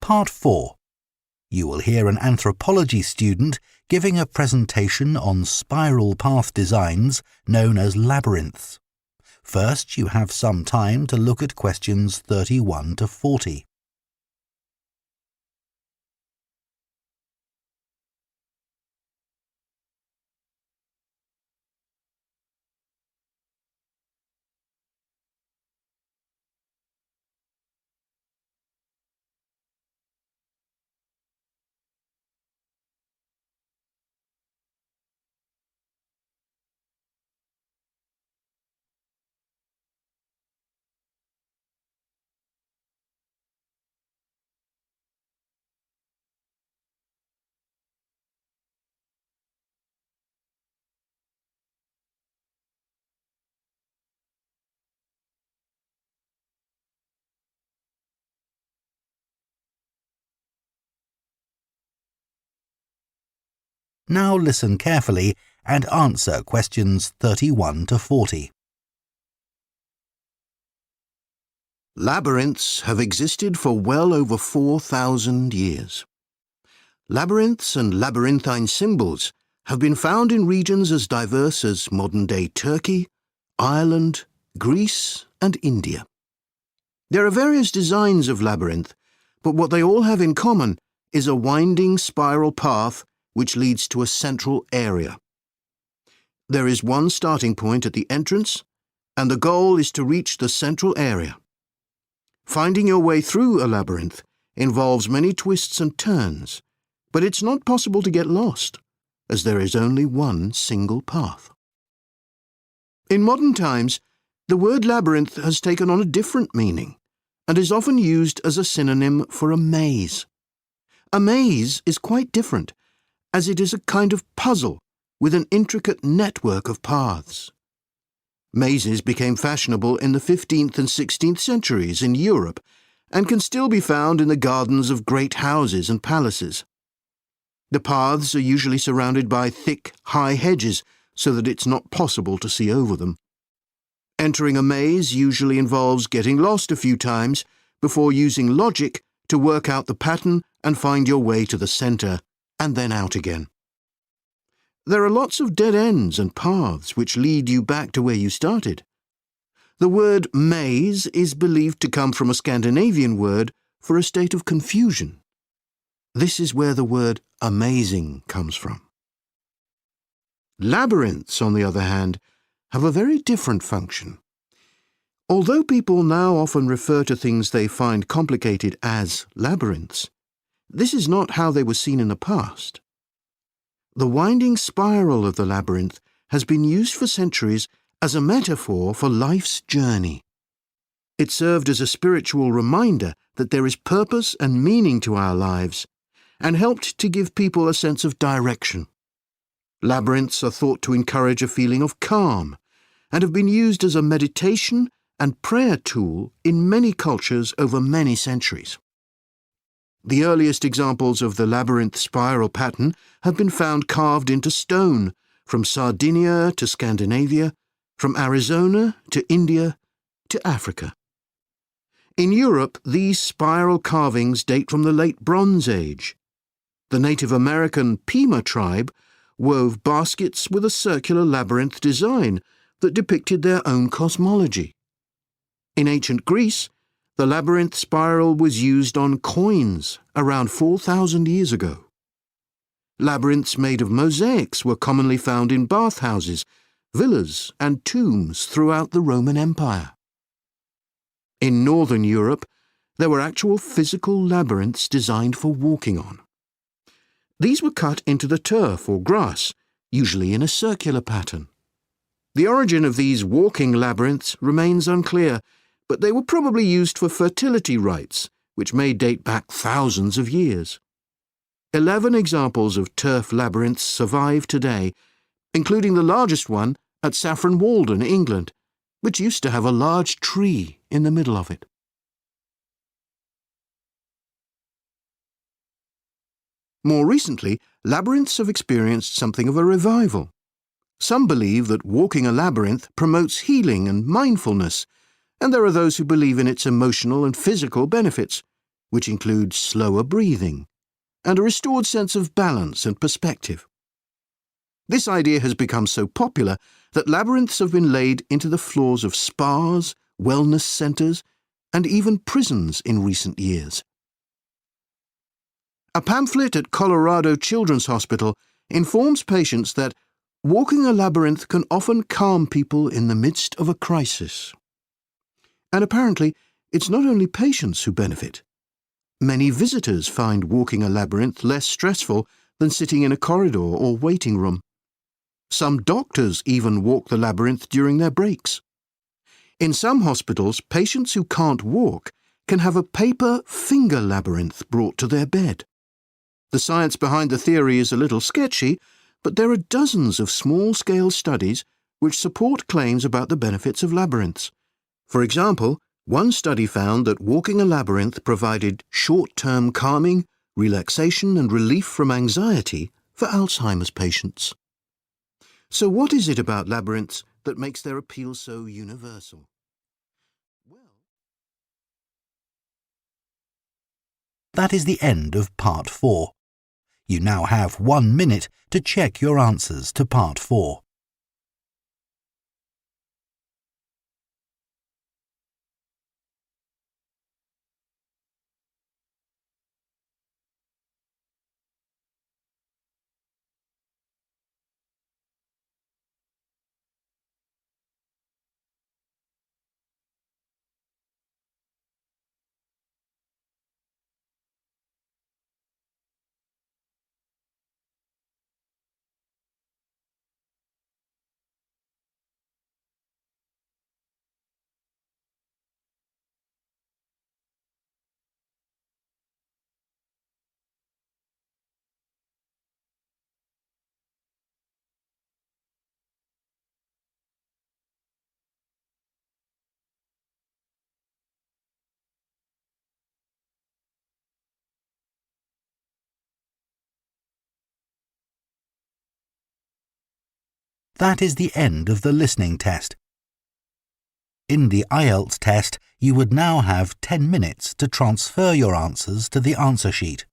Part 4. You will hear an anthropology student giving a presentation on spiral path designs known as labyrinths. First, you have some time to look at questions 31 to 40. Now listen carefully and answer questions 31 to 40. Labyrinths have existed for well over 4,000 years. Labyrinths and labyrinthine symbols have been found in regions as diverse as modern-day Turkey, Ireland, Greece, and India. There are various designs of labyrinth, but what they all have in common is a winding spiral path which leads to a central area. There is one starting point at the entrance, and the goal is to reach the central area. Finding your way through a labyrinth involves many twists and turns, but it's not possible to get lost, as there is only one single path. In modern times, the word labyrinth has taken on a different meaning and is often used as a synonym for a maze. A maze is quite different, as it is a kind of puzzle with an intricate network of paths. Mazes became fashionable in the 15th and 16th centuries in Europe and can still be found in the gardens of great houses and palaces. The paths are usually surrounded by thick, high hedges so that it's not possible to see over them. Entering a maze usually involves getting lost a few times before using logic to work out the pattern and find your way to the centre and then out again. There are lots of dead ends and paths which lead you back to where you started. The word maze is believed to come from a Scandinavian word for a state of confusion. This is where the word amazing comes from. Labyrinths, on the other hand, have a very different function. Although people now often refer to things they find complicated as labyrinths, this is not how they were seen in the past. The winding spiral of the labyrinth has been used for centuries as a metaphor for life's journey. It served as a spiritual reminder that there is purpose and meaning to our lives, and helped to give people a sense of direction. Labyrinths are thought to encourage a feeling of calm, and have been used as a meditation and prayer tool in many cultures over many centuries. The earliest examples of the labyrinth spiral pattern have been found carved into stone, from Sardinia to Scandinavia, from Arizona to India to Africa. In Europe, these spiral carvings date from the late Bronze Age. The Native American Pima tribe wove baskets with a circular labyrinth design that depicted their own cosmology. In ancient Greece, the labyrinth spiral was used on coins around 4,000 years ago. Labyrinths made of mosaics were commonly found in bathhouses, villas, and tombs throughout the Roman Empire. In Northern Europe, there were actual physical labyrinths designed for walking on. These were cut into the turf or grass, usually in a circular pattern. The origin of these walking labyrinths remains unclear, but they were probably used for fertility rites, which may date back thousands of years. 11 examples of turf labyrinths survive today, including the largest one at Saffron Walden, England, which used to have a large tree in the middle of it. More recently, labyrinths have experienced something of a revival. Some believe that walking a labyrinth promotes healing and mindfulness, and there are those who believe in its emotional and physical benefits, which includes slower breathing and a restored sense of balance and perspective. This idea has become so popular that labyrinths have been laid into the floors of spas, wellness centres, and even prisons in recent years. A pamphlet at Colorado Children's Hospital informs patients that walking a labyrinth can often calm people in the midst of a crisis. And apparently, it's not only patients who benefit. Many visitors find walking a labyrinth less stressful than sitting in a corridor or waiting room. Some doctors even walk the labyrinth during their breaks. In some hospitals, patients who can't walk can have a paper finger labyrinth brought to their bed. The science behind the theory is a little sketchy, but there are dozens of small-scale studies which support claims about the benefits of labyrinths. For example, one study found that walking a labyrinth provided short-term calming, relaxation and relief from anxiety for Alzheimer's patients. So what is it about labyrinths that makes their appeal so universal? That is the end of Part 4. You now have 1 minute to check your answers to Part 4. That is the end of the listening test. In the IELTS test, you would now have 10 minutes to transfer your answers to the answer sheet.